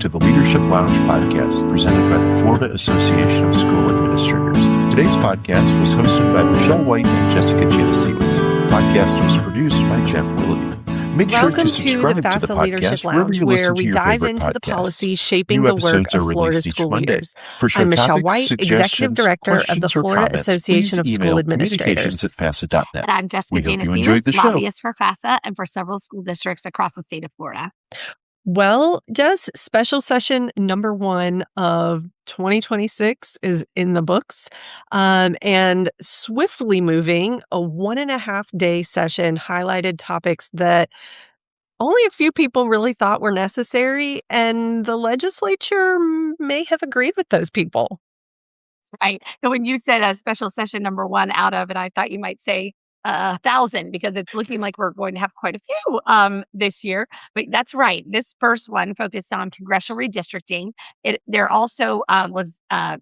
to the Leadership Lounge podcast presented by the Florida Association of School Administrators. Today's podcast was hosted by Michelle White and Jessica Janasiewicz. The podcast was produced by Jeff Willoughby. Make sure to subscribe to the podcast wherever you listen to your favorite podcasts. The policies shaping New the work episodes are of Florida released each school Monday. leaders. For show I'm Michelle topics, White, Executive suggestions, Director of the questions, or Florida comments, Association of please School email Administrators. communications@facet.net. And I'm Jessica We hope you enjoyed Janasiewicz, the show. lobbyist for FAFSA and for several school districts across the state of Florida. Well, Jess, special session number 1 of 2026 is in the books. And swiftly moving, a 1.5-day session highlighted topics that only a few people really thought were necessary, and the legislature may have agreed with those people. Right. And when you said a special session number 1 out of, and I thought you might say 1,000, because it's looking like we're going to have quite a few this year. But that's right. This first one focused on congressional redistricting. There also was a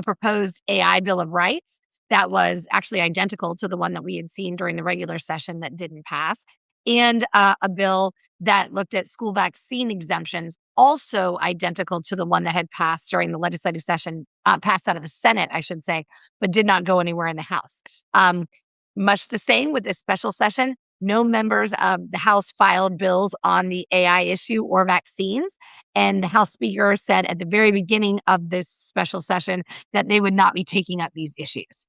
proposed AI Bill of Rights that was actually identical to the one that we had seen during the regular session that didn't pass, and a bill that looked at school vaccine exemptions, also identical to the one that had passed during the legislative session, passed out of the Senate, I should say, but did not go anywhere in the House. Much the same with this special session. No members of the House filed bills on the AI issue or vaccines. And the House Speaker said at the very beginning of this special session that they would not be taking up these issues.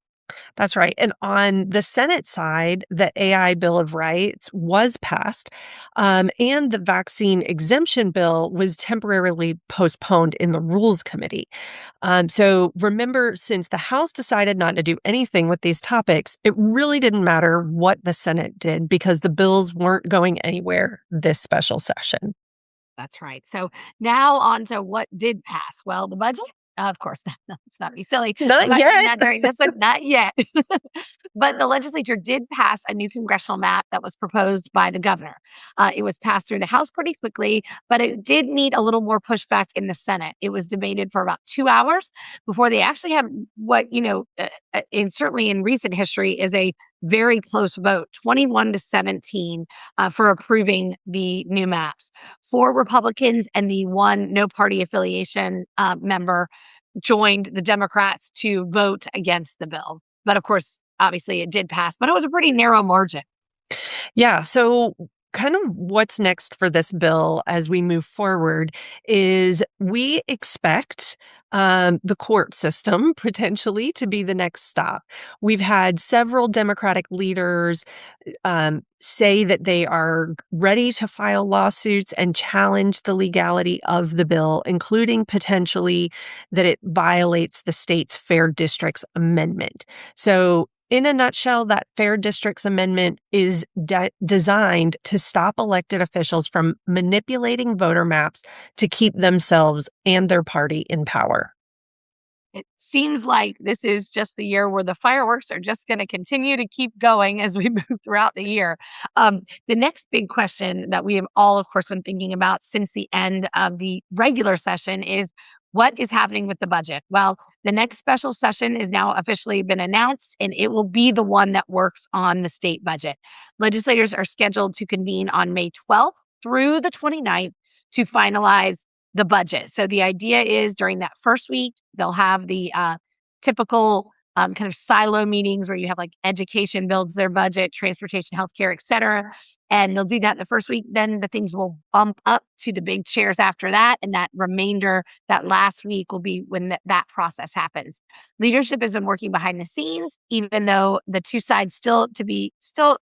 That's right. And on the Senate side, the AI Bill of Rights was passed, and the vaccine exemption bill was temporarily postponed in the Rules Committee. So remember, since the House decided not to do anything with these topics, it really didn't matter what the Senate did because the bills weren't going anywhere this special session. That's right. So now on to what did pass. Well, the budget. Of course, let's not be silly. Not yet. Not during this one, not yet. But the legislature did pass a new congressional map that was proposed by the governor. It was passed through the House pretty quickly, but it did need a little more pushback in the Senate. It was debated for about 2 hours before they actually had what, certainly in recent history is a very close vote, 21-17, for approving the new maps. 4 Republicans and the 1 no party affiliation member joined the Democrats to vote against the bill. But of course, obviously it did pass, but it was a pretty narrow margin. Yeah. So kind of what's next for this bill as we move forward is we expect the court system potentially to be the next stop. We've had several Democratic leaders say that they are ready to file lawsuits and challenge the legality of the bill, including potentially that it violates the state's Fair Districts Amendment. So in a nutshell, that Fair Districts Amendment is designed to stop elected officials from manipulating voter maps to keep themselves and their party in power. It seems like this is just the year where the fireworks are just going to continue to keep going as we move throughout the year. The next big question that we have all, of course, been thinking about since the end of the regular session is what is happening with the budget? Well, the next special session is now officially been announced, and it will be the one that works on the state budget. Legislators are scheduled to convene on May 12th through the 29th to finalize the budget. So the idea is during that first week, they'll have the typical kind of silo meetings where you have like education builds their budget, transportation, healthcare, et cetera. And they'll do that the first week. Then the things will bump up to the big chairs after that. And that remainder, that last week will be when that process happens. Leadership has been working behind the scenes, even though the two sides still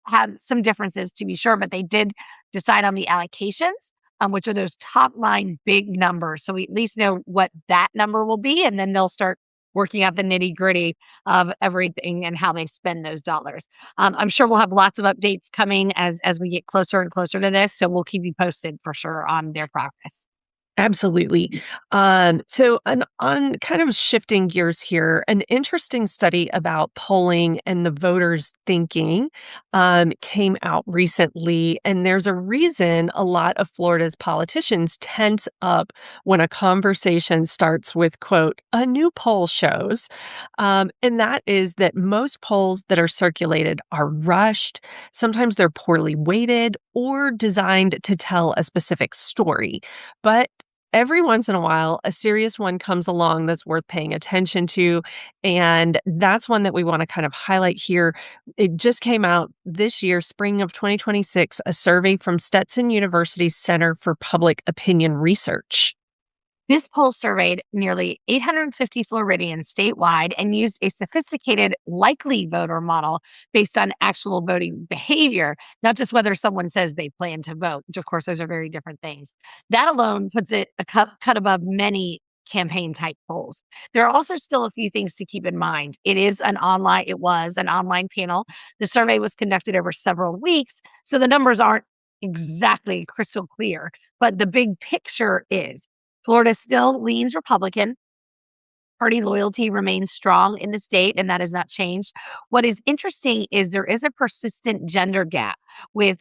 have some differences to be sure, but they did decide on the allocations, which are those top line big numbers. So we at least know what that number will be. And then they'll start working out the nitty gritty of everything and how they spend those dollars. I'm sure we'll have lots of updates coming as we get closer and closer to this. So we'll keep you posted for sure on their progress. Absolutely. So on kind of shifting gears here, an interesting study about polling and the voters' thinking came out recently, and there's a reason a lot of Florida's politicians tense up when a conversation starts with, quote, a new poll shows, and that is that most polls that are circulated are rushed. Sometimes they're poorly weighted or designed to tell a specific story. But every once in a while, a serious one comes along that's worth paying attention to. And that's one that we want to kind of highlight here. It just came out this year, spring of 2026, a survey from Stetson University's Center for Public Opinion Research. This poll surveyed nearly 850 Floridians statewide and used a sophisticated likely voter model based on actual voting behavior, not just whether someone says they plan to vote, which of course those are very different things. That alone puts it a cut above many campaign type polls. There are also still a few things to keep in mind. It was an online panel. The survey was conducted over several weeks, so the numbers aren't exactly crystal clear, but the big picture is Florida still leans Republican. Party loyalty remains strong in the state, and that has not changed. What is interesting is there is a persistent gender gap with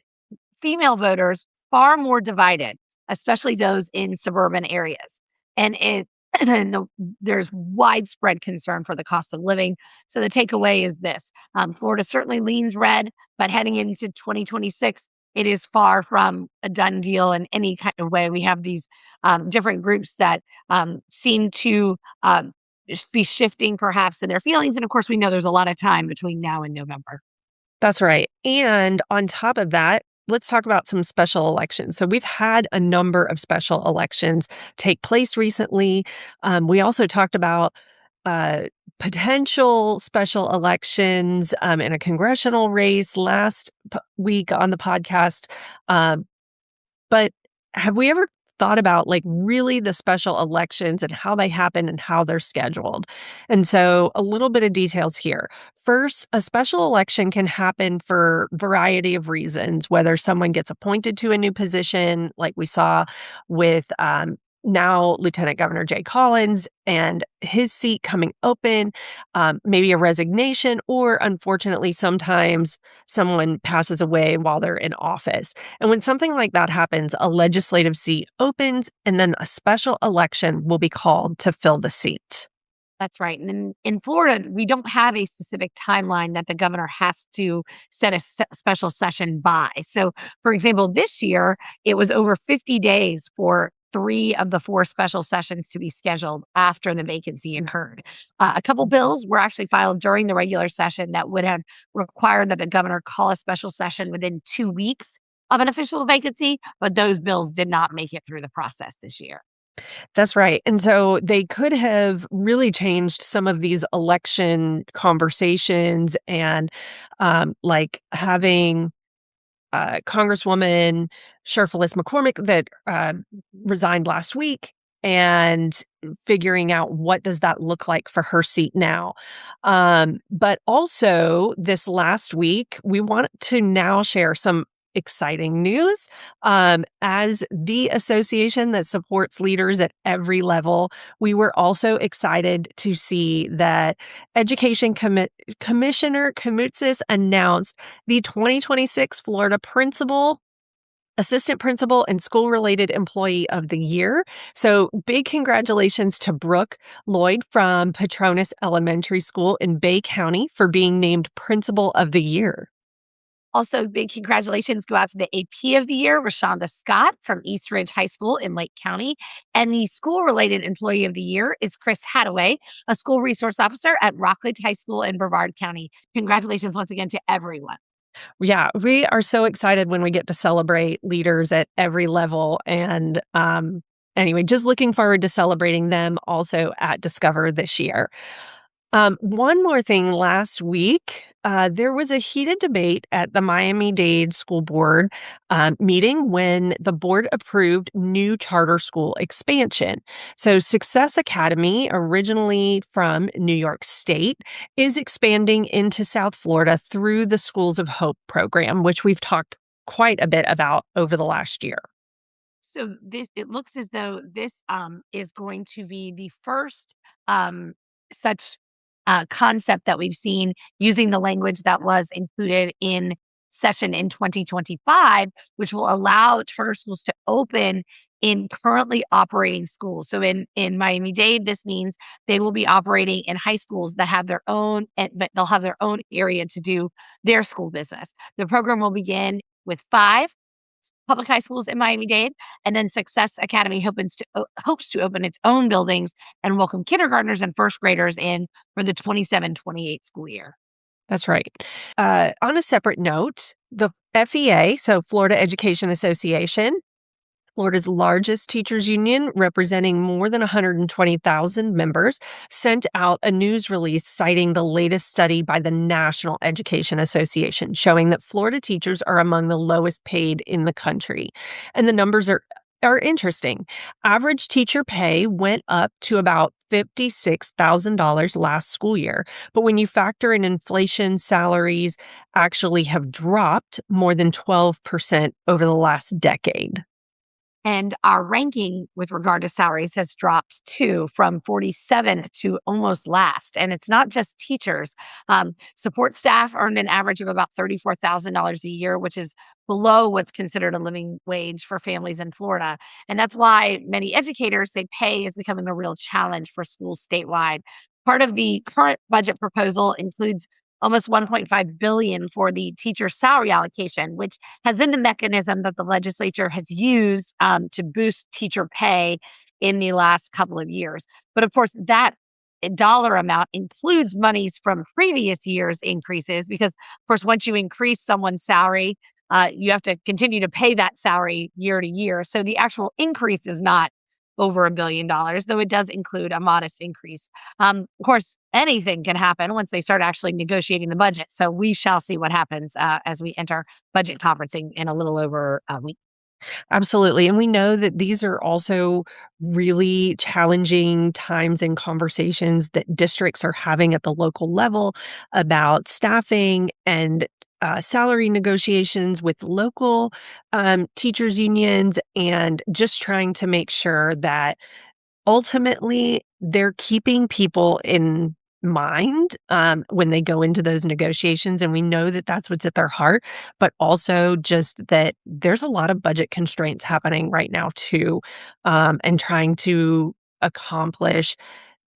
female voters far more divided, especially those in suburban areas. And it and there's widespread concern for the cost of living. So the takeaway is this: Florida certainly leans red, but heading into 2026, it is far from a done deal in any kind of way. We have these different groups that seem to be shifting perhaps in their feelings. And of course, we know there's a lot of time between now and November. That's right. And on top of that, let's talk about some special elections. So we've had a number of special elections take place recently. We also talked about uh, potential special elections in a congressional race last week on the podcast. Um, but have we ever thought about like really the special elections and how they happen and how they're scheduled? And so a little bit of details here. First, a special election can happen for variety of reasons, whether someone gets appointed to a new position, like we saw with now Lieutenant Governor Jay Collins and his seat coming open, maybe a resignation, or unfortunately, sometimes someone passes away while they're in office. And when something like that happens, a legislative seat opens and then a special election will be called to fill the seat. That's right. And in Florida, we don't have a specific timeline that the governor has to set a special session by. So, for example, this year, it was over 50 days for 3 of the 4 special sessions to be scheduled after the vacancy occurred. A couple bills were actually filed during the regular session that would have required that the governor call a special session within 2 weeks of an official vacancy, but those bills did not make it through the process this year. That's right. And so they could have really changed some of these election conversations and like having Congresswoman Sherfilis McCormick that resigned last week and figuring out what does that look like for her seat now. But also this last week, we want to now share some exciting news. As the association that supports leaders at every level, we were also excited to see that Education Commissioner Kamutsis announced the 2026 Florida Principal, Assistant Principal, and School-Related Employee of the Year. So big congratulations to Brooke Lloyd from Petronas Elementary School in Bay County for being named Principal of the Year. Also, big congratulations go out to the AP of the Year, Rashonda Scott from East Ridge High School in Lake County. And the School-Related Employee of the Year is Chris Hadaway, a school resource officer at Rockledge High School in Brevard County. Congratulations once again to everyone. Yeah, we are so excited when we get to celebrate leaders at every level. And anyway, just looking forward to celebrating them also at Discover this year. One more thing, last week, there was a heated debate at the Miami-Dade School Board meeting when the board approved new charter school expansion. So Success Academy, originally from New York State, is expanding into South Florida through the Schools of Hope program, which we've talked quite a bit about over the last year. So it looks as though this is going to be the first such concept that we've seen using the language that was included in session in 2025, which will allow charter schools to open in currently operating schools. So in Miami-Dade, this means they will be operating in high schools that have their own, but they'll have their own area to do their school business. The program will begin with 5 public high schools in Miami-Dade. And then Success Academy hopes to open its own buildings and welcome kindergartners and first graders in for the 27-28 school year. That's right. On a separate note, the FEA, so Florida Education Association, Florida's largest teachers union, representing more than 120,000 members, sent out a news release citing the latest study by the National Education Association, showing that Florida teachers are among the lowest paid in the country. And the numbers are interesting. Average teacher pay went up to about $56,000 last school year. But when you factor in inflation, salaries actually have dropped more than 12% over the last decade. And our ranking with regard to salaries has dropped too, from 47th to almost last. And it's not just teachers. Support staff earned an average of about $34,000 a year, which is below what's considered a living wage for families in Florida. And that's why many educators say pay is becoming a real challenge for schools statewide. Part of the current budget proposal includes almost $1.5 billion for the teacher salary allocation, which has been the mechanism that the legislature has used to boost teacher pay in the last couple of years. But of course, that dollar amount includes monies from previous years' increases, because of course, once you increase someone's salary, you have to continue to pay that salary year to year. So the actual increase is not over $1 billion, though it does include a modest increase. Of course, anything can happen once they start actually negotiating the budget. So we shall see what happens as we enter budget conferencing in a little over a week. Absolutely. And we know that these are also really challenging times and conversations that districts are having at the local level about staffing and salary negotiations with local teachers unions, and just trying to make sure that ultimately they're keeping people in mind when they go into those negotiations. And we know that that's what's at their heart, but also just that there's a lot of budget constraints happening right now too, and trying to accomplish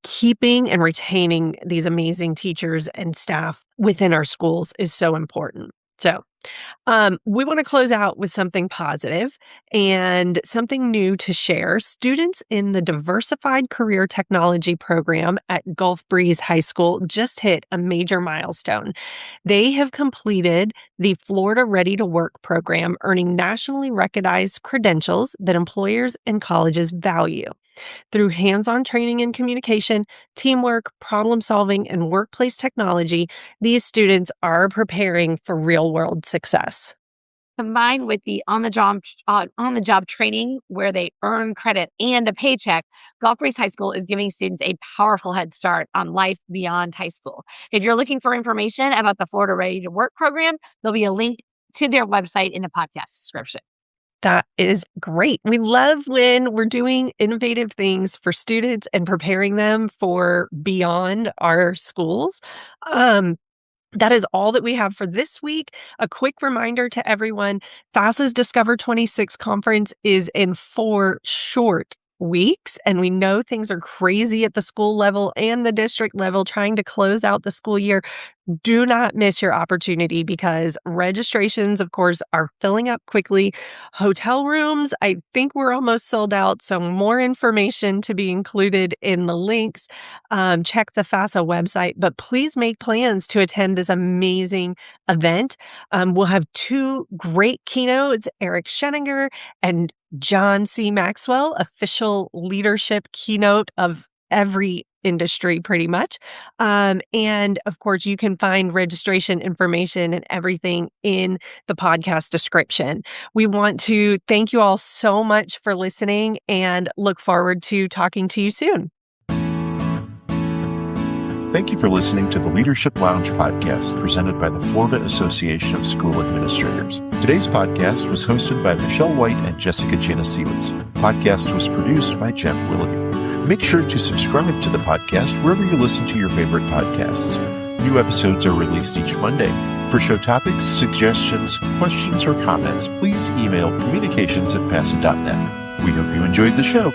keeping and retaining these amazing teachers and staff within our schools is so important. So we want to close out with something positive and something new to share. Students in the Diversified Career Technology program at Gulf Breeze High School just hit a major milestone. They have completed the Florida Ready to Work program, earning nationally recognized credentials that employers and colleges value. Through hands-on training in communication, teamwork, problem solving, and workplace technology, these students are preparing for real-world success. Combined with the on-the-job training where they earn credit and a paycheck, Gulf Breeze High School is giving students a powerful head start on life beyond high school. If you're looking for information about the Florida Ready to Work program, there'll be a link to their website in the podcast description. That is great. We love when we're doing innovative things for students and preparing them for beyond our schools. That is all that we have for this week. A quick reminder to everyone, FASA's Discover 26 conference is in 4 short weeks, and we know things are crazy at the school level and the district level trying to close out the school year. Do not miss your opportunity, because registrations, of course, are filling up quickly. Hotel rooms, I think we're almost sold out, so more information to be included in the links. Check the FASA website, but please make plans to attend this amazing event. We'll have 2 great keynotes, Eric Scheninger and John C. Maxwell, official leadership keynote of every industry pretty much. And of course, you can find registration information and everything in the podcast description. We want to thank you all so much for listening and look forward to talking to you soon. Thank you for listening to the Leadership Lounge podcast presented by the Florida Association of School Administrators. Today's podcast was hosted by Michelle White and Jessica Janasiewicz. The podcast was produced by Jeff Willoughby. Make sure to subscribe to the podcast wherever you listen to your favorite podcasts. New episodes are released each Monday. For show topics, suggestions, questions, or comments, please email communications@fasa.net. We hope you enjoyed the show.